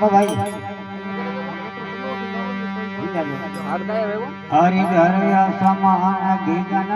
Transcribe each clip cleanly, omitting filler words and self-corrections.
ભાઈ હરિ ઘર સમાન ગીજન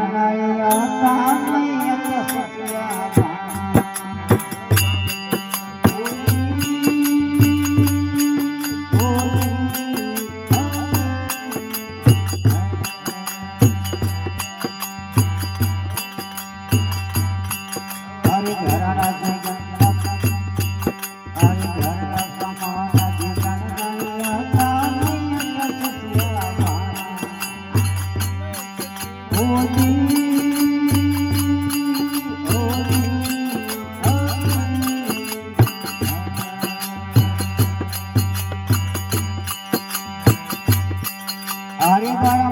Hare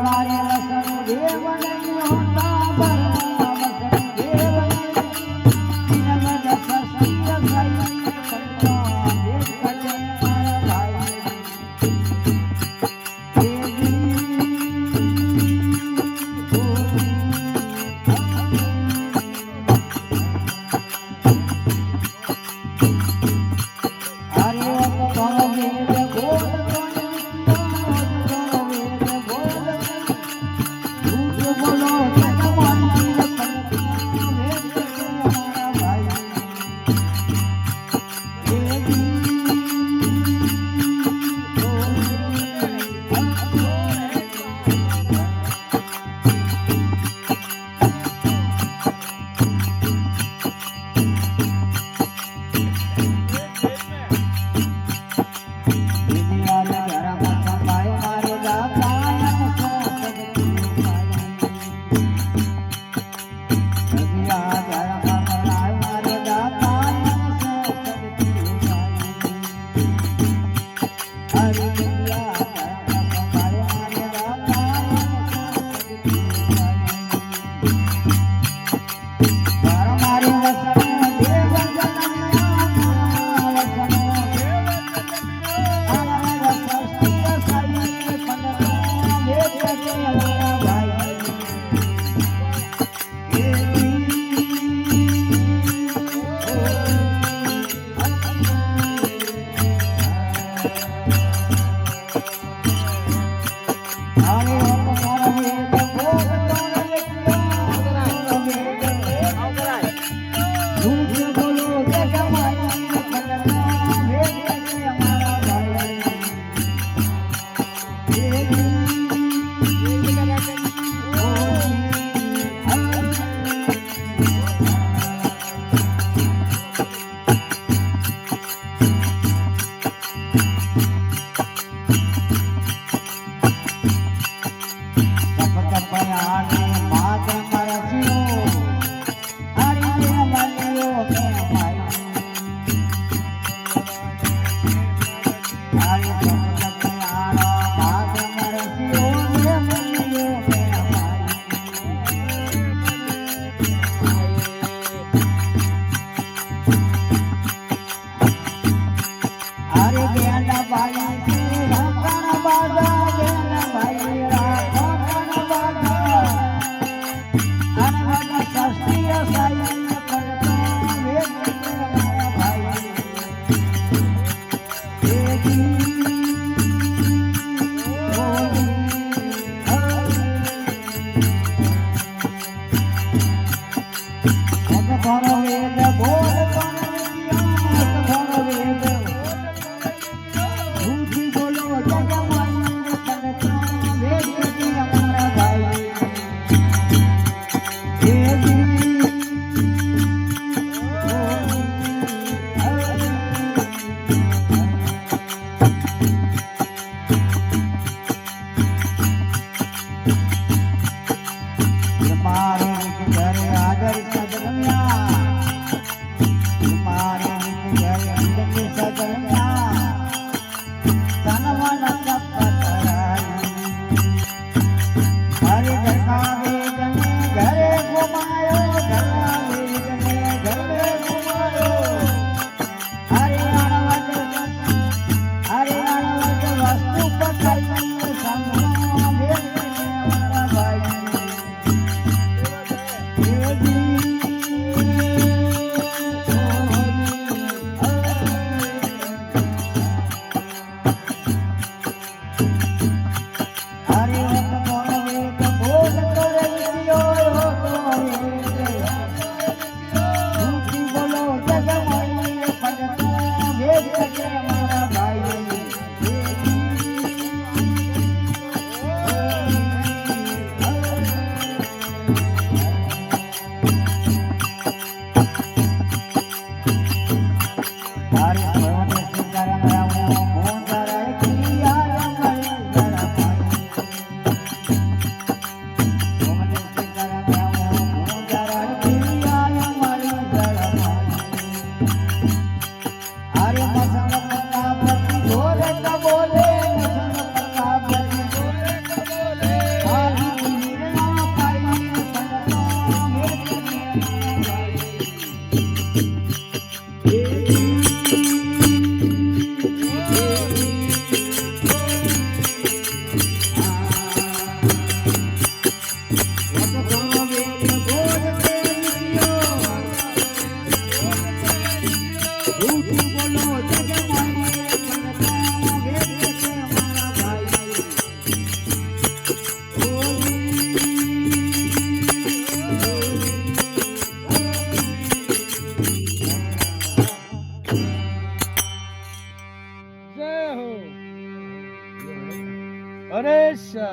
अच्छा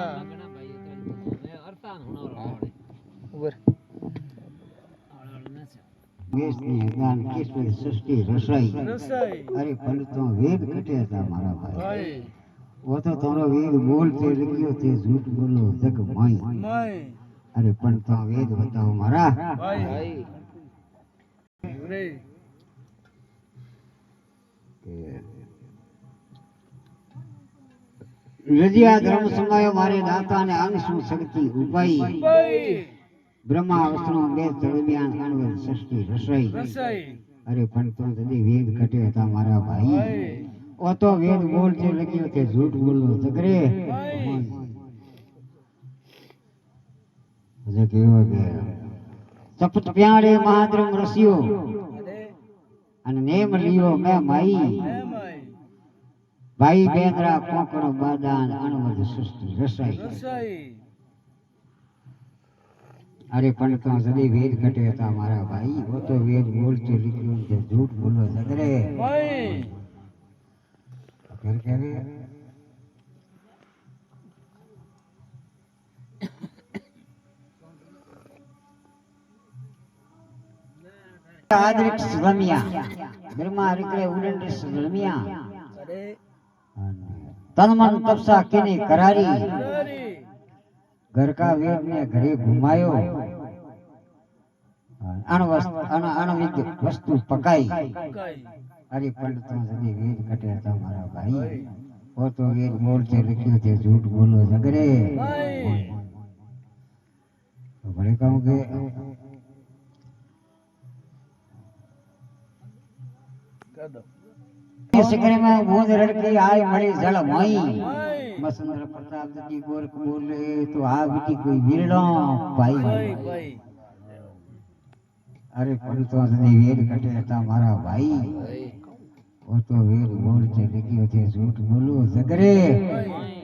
उबर વેદની જ્ઞાન કેટલી સૃષ્ટિ રસાઈ रसाई અરે પણ તો વેદ કટે હતા મારા ભાઈ भाई वो तो तारो वेद बोलते लगियो ते झूठ बोलो जग माई माई अरे पण तो वेद बताओ मारा भाई रे રજિયા ધર્મ સમાયો મારે દાતા ને અંગ શું શક્તિ ઉપાઈ भाई બ્રહ્મા વિષ્ણુ બે દરમિયાન અણવર સૃષ્ટિ રસાઈ रसाई અરે પણ તો જદી વેદ કટે હતા મારા ભાઈ भाई ઓ તો વેદ બોલતે લગ્યો તે झूठ બોલો જગરે भाई જે કેવો કે સપત પ્યાળે મહાદ્રમ રસ્યો अरे અને નેમ લિયો મે માઈ है माई ભાઈ બેંદરા કોકણો બાદાન અણવર સૃષ્ટિ રસાઈ रसाई અરે પણ તો જદી વેદ કટે હતા મારા ભાઈ ઓ તો વેદ બોલતે લગ્યો તે झूठ બોલો જગરે भाई फिर कह रही है आदरिक सुलमिया ब्रह्मा रिक्रे उडंडी सुलमिया अरे तन मन तपसा किनी करारी अरे घर का वेद ने घरे घुमायो अणविद वस्तु पकाई काई अरे पंडितों से वेद कटे था हमारा भाई वो तो वेद बोलते लिखे थे झूठ बोलो जगरे भाई तो बड़े कहूँ के कर दो शिकरे में बूंद रड़की आई मड़ी जल मई भाई मसंद्र प्रताप जी गोरख बोले तो आ बेटी कोई वीरड़ो भाई भाई भाई अरे पंडितों से वेद कटे था हमारा भाई वो तो वेद बोलते लिखे थे झूठ बोलो जगरे भाई